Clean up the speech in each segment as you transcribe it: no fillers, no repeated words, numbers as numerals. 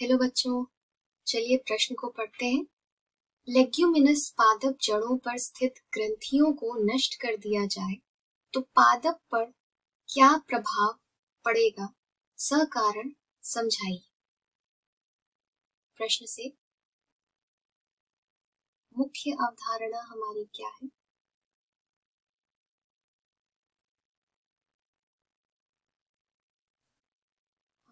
Hello बच्चों, चलिए प्रश्न को पढ़ते हैं। लेग्यूमिनस पादप जड़ों पर स्थित ग्रंथियों को नष्ट कर दिया जाए तो पादप पर क्या प्रभाव पड़ेगा, सकारण समझाइए। प्रश्न से मुख्य अवधारणा हमारी क्या है?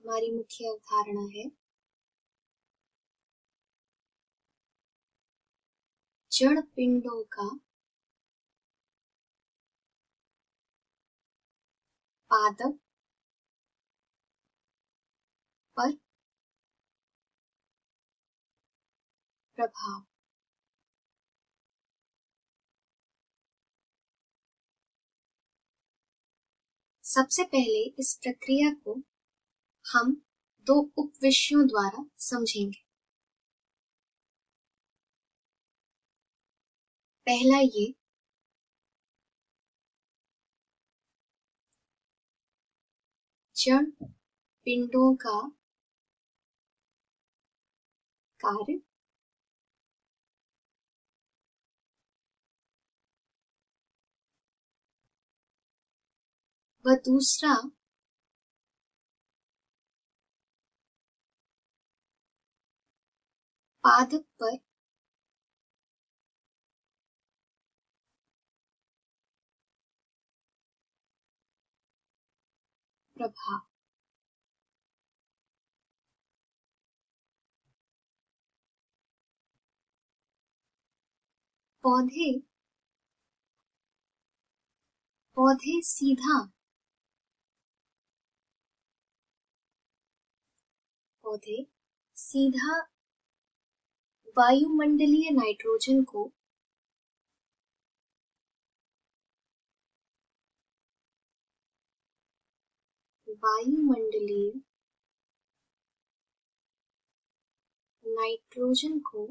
हमारी मुख्य अवधारणा है जड़ पिंडों का पादप पर प्रभाव। सबसे पहले इस प्रक्रिया को हम दो उपविषयों द्वारा समझेंगे। पहला ये जड़ पिंडों का कार्य व दूसरा पादप पर प्रभाव। पौधे सीधा वायुमंडलीय नाइट्रोजन को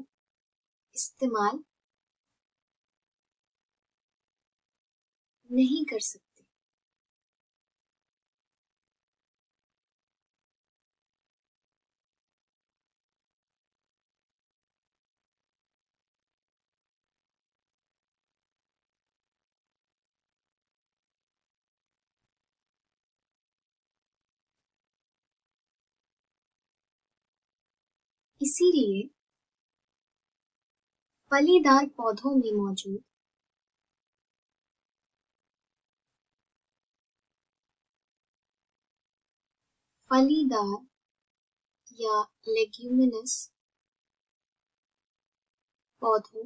इस्तेमाल नहीं कर सकते। इसीलिए फलीदार पौधों में मौजूद फलीदार या लेग्यूमिनस पौधों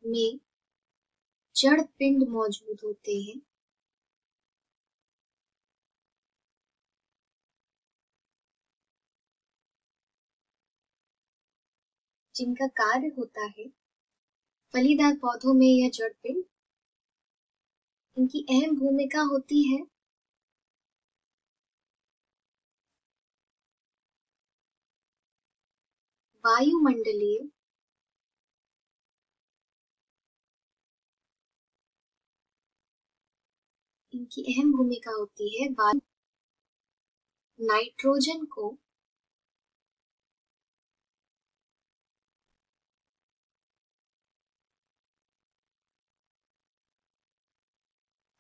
में जड़ पिंड मौजूद होते हैं, जिनका कार्य होता है फलीदार पौधों में यह जड़ पिंड, इनकी अहम भूमिका होती है वायुमंडलीय नाइट्रोजन को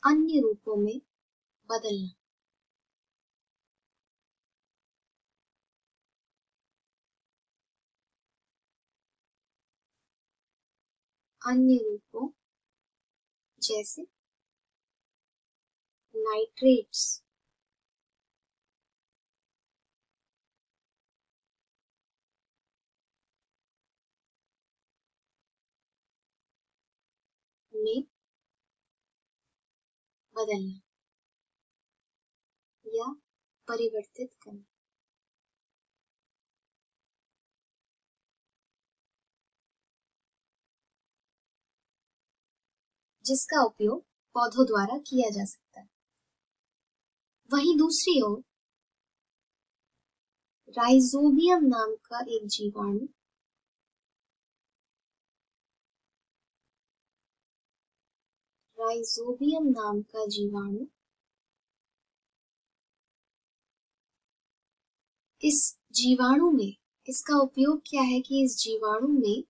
अन्य रूपों में बदलना। अन्य रूपों जैसे नाइट्रेट्स में बदलना या परिवर्तित करना, जिसका उपयोग पौधों द्वारा किया जा सकता है। वहीं दूसरी ओर राइजोबियम नाम का एक जीवाणु इस जीवाणु में इसका उपयोग क्या है कि इस जीवाणु में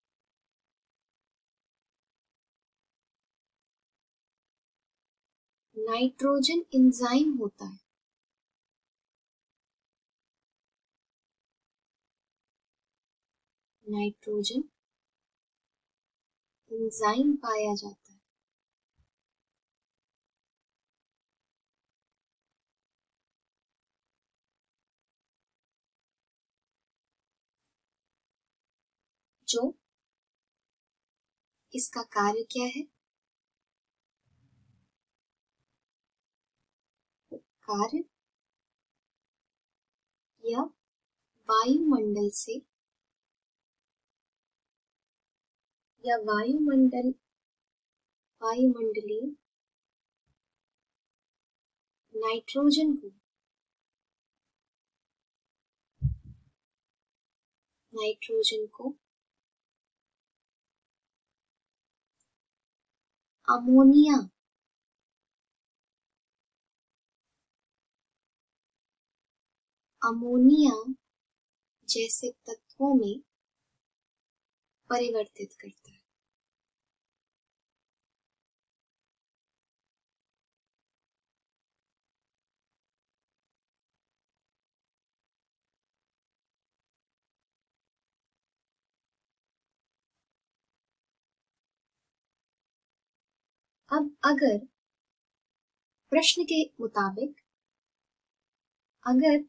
नाइट्रोजन एंजाइम होता है। नाइट्रोजन एंजाइम पाया जाता है। जो इसका कार्य क्या है? कार्य यह वायुमंडल से या वायुमंडलीय नाइट्रोजन को अमोनिया जैसे तत्वों में परिवर्तित करता है। अब अगर प्रश्न के मुताबिक अगर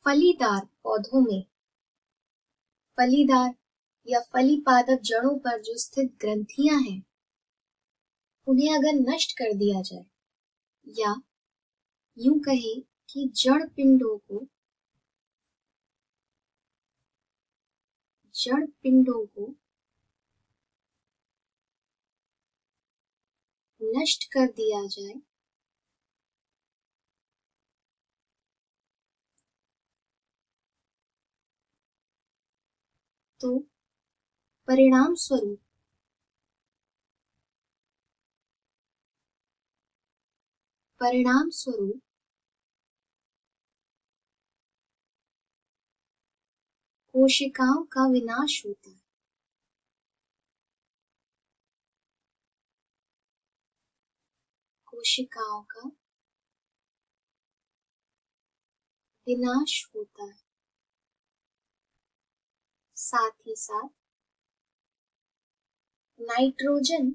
फलीदार पौधों में फलीदार या फली पादप जड़ों पर जो स्थित ग्रंथियां हैं उन्हें अगर नष्ट कर दिया जाए या यूं कहें कि जड़ पिंडों को नष्ट कर दिया जाए तो परिणाम स्वरूप कोशिकाओं का विनाश होता है। कोशिकाओं का विनाश होता है। साथ ही साथ नाइट्रोजन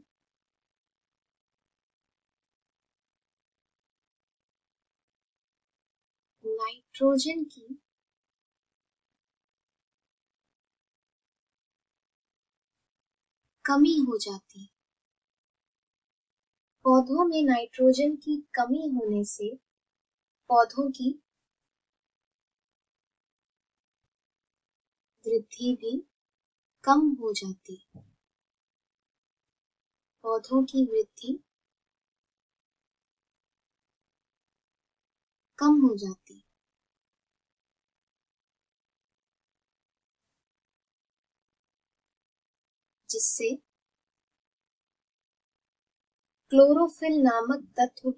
की कमी हो जाती है। पौधों में नाइट्रोजन की कमी होने से पौधों की वृद्धि भी कम हो जाती है। पौधों की वृद्धि कम हो जाती है। जिससे क्लोरोफिल नामक तत्व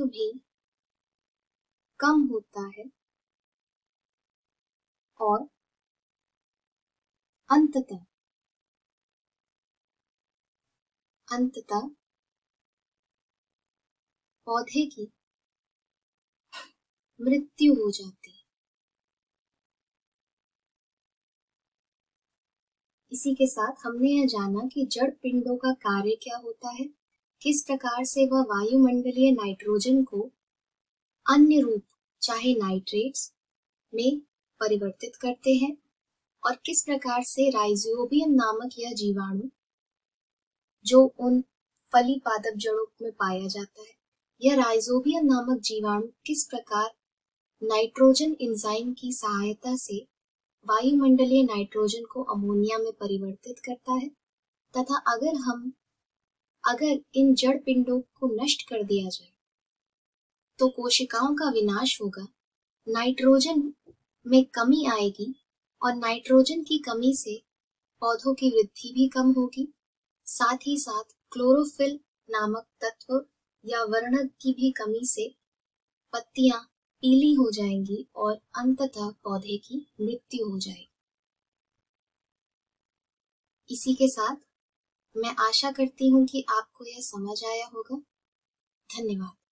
भी कम होता है और अंततः पौधे की मृत्यु हो जाती है। इसी के साथ हमने यह जाना कि जड़ पिंडों का कार्य क्या होता है, किस प्रकार से वह वायुमंडलीय नाइट्रोजन को अन्य रूप चाहे नाइट्रेट्स में परिवर्तित करते हैं और किस प्रकार से राइजोबियम नामक यह जीवाणु जो उन फली पादप जड़ों में पाया जाता है, यह राइजोबियम नामक जीवाणु किस प्रकार नाइट्रोजन एंजाइम की सहायता से वायुमंडलीय नाइट्रोजन को अमोनिया में परिवर्तित करता है तथा अगर इन जड़ पिंडों को नष्ट कर दिया जाए तो कोशिकाओं का विनाश होगा, नाइट्रोजन में कमी आएगी और नाइट्रोजन की कमी से पौधों की वृद्धि भी कम होगी साथ ही साथ क्लोरोफिल नामक तत्व या वर्णक की भी कमी से पत्तियां पीली हो जाएंगी और अंततः पौधे की मृत्यु हो जाएगी। इसी के साथ मैं आशा करती हूँ कि आपको यह समझ आया होगा। धन्यवाद।